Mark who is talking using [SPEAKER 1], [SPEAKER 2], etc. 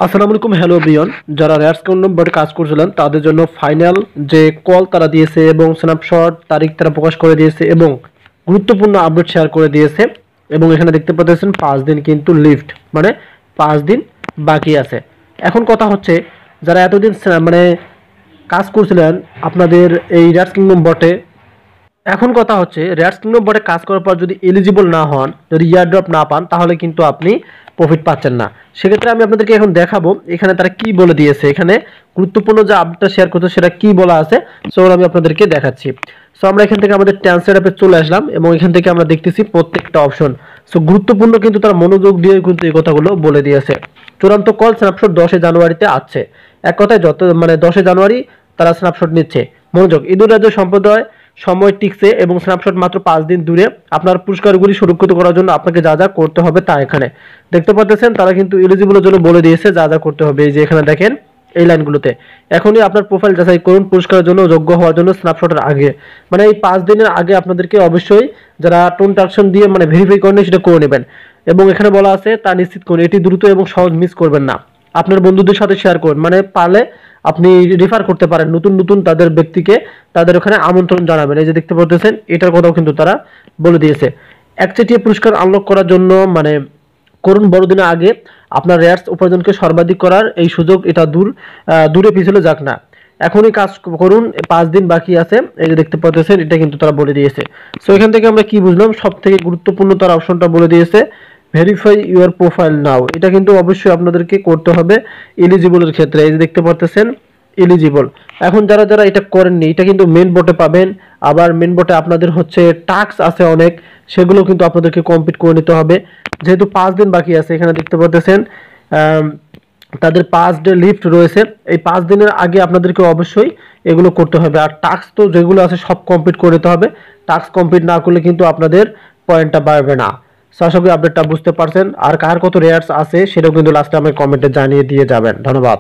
[SPEAKER 1] আসসালামু আলাইকুম, hello everyone. যারা রেয়ার অ্যাকাউন্ট নম্বরে কাজ করছিলেন তাদের জন্য ফাইনাল যে কল তারা দিয়েছে এবং স্ন্যাপশট তারিখ তারা প্রকাশ করে দিয়েছে এবং গুরুত্বপূর্ণ আপডেট শেয়ার করে দিয়েছে। এবং এখানে দেখতে পাচ্ছেন 5 দিন কিন্তু লিফট, মানে 5 দিন বাকি আছে। এখন কথা হচ্ছে, যারা এতদিন মানে কাজ করছিলেন আপনাদের এই রেয়ার কিংডম বটে, এখন কথা হচ্ছে রেয়ার কিংডম বটে কাজ করার পর যদি এলিজিবল না হন, যদি ইয়ার ড্রপ না পান, তাহলে কিন্তু আপনি প্রফিট পাচ্ছেন না। সেক্ষেত্রে আমি আপনাদেরকে এখন দেখাবো এখানে তারা কি বলে দিয়েছে। এখানে গুরুত্বপূর্ণ যে আপডেটটা শেয়ার করছে সেটা কি বলা আছে, সো আমি আপনাদেরকে দেখাচ্ছি। সো আমরা এখান থেকে আমাদের ট্রান্সলেট অ্যাপে চলে আসলাম এবং এখান থেকে আমরা দেখতেছি প্রত্যেকটা অপশন। সো গুরুত্বপূর্ণ কিন্তু তারা মনোযোগ দিয়ে কিন্তু এই কথাগুলো বলে দিয়েছে। চূড়ান্ত কল স্ন্যাপশট 10 জানুয়ারিতে আছে। এক কথায় যত মানে 10 জানুয়ারি তারা স্ন্যাপশট নিচ্ছে। মনোযোগ, ঈদুল রাজ্য সম্প্রদায় সময় টিকছে এবং স্ন্যাপশট মাত্র 5 দিন দূরে। আপনার পুরস্কারগুলি সুরক্ষিত করার জন্য আপনাকে যা যা করতে হবে তা এখানে দেখতে পাচ্ছেন। তারা কিন্তু এলিজিবলের জন্য বলে দিয়েছে যা যা করতে হবে। এই যে এখানে দেখেন এই লাইনগুলোতে, এখনই আপনার প্রোফাইল যাচাই করুন পুরস্কারের জন্য যোগ্য হওয়ার জন্য। স্ন্যাপশটের আগে মানে এই 5 দিনের আগে আপনাদেরকে অবশ্যই যারা ট্রানজাকশন দিয়ে মানে ভেরিফাই করেন সেটা করে নেবেন। এবং এখানে বলা আছে তা নিশ্চিত করুন এটি দ্রুত এবং সহজ, মিস করবেন না। আপনার বন্ধুদের সাথে শেয়ার করুন, মানে পারলে আপনি রেফার করতে পারেন নতুন নতুন তাদের ব্যক্তিকে, তাদের ওখানে আমন্ত্রণ জানাবেন। এই যে দেখতে পাচ্ছেন এটার কথাও কিন্তু তারা বলে দিয়েছে। একচেটিয়া পুরস্কার আনলক করার জন্য মানে করুন বড়দিনের আগে আপনার রেয়ার্স উপার্জনকে সর্বাধিক করার এই সুযোগ, এটা দূরে পিছলে যাক না, এখনই কাজ করুন। 5 দিন বাকি আছে, এই যে দেখতে পাচ্ছেন এটা কিন্তু তারা বলে দিয়েছে। সো এখান থেকে আমরা কি বুঝলাম, সব থেকে গুরুত্বপূর্ণ তার অপশনটা বলে দিয়েছে ভেরিফাই ইউর প্রোফাইল নাও। এটা কিন্তু অবশ্যই আপনাদেরকে করতে হবে এলিজিবলের ক্ষেত্রে। এই যে দেখতে পাচ্ছেন এলিজিবল। এখন যারা যারা এটা করেননি এটা কিন্তু মেন বটে পাবেন। আবার মেন বটে আপনাদের হচ্ছে টাস্ক আছে অনেক, সেগুলো কিন্তু আপনাদেরকে কমপ্লিট করে নিতে হবে। যেহেতু 5 দিন বাকি আছে, এখানে দেখতে পাচ্ছেন তাদের 5 ডে লিফট রয়েছে। এই 5 দিনের আগে আপনাদেরকে অবশ্যই এগুলো করতে হবে। আর টাস্ক তো যেগুলো আছে সব কমপ্লিট করে নিতে হবে। টাস্ক কমপ্লিট না করলে কিন্তু আপনাদের পয়েন্টটা বাড়বে না। সো আশা করি আপডেটটা বুঝতে পারছেন। আর কার কত রেয়ার্স আছে সেটাও কিন্তু লাস্টে আমাকে কমেন্টে জানিয়ে দিয়ে যাবেন। ধন্যবাদ।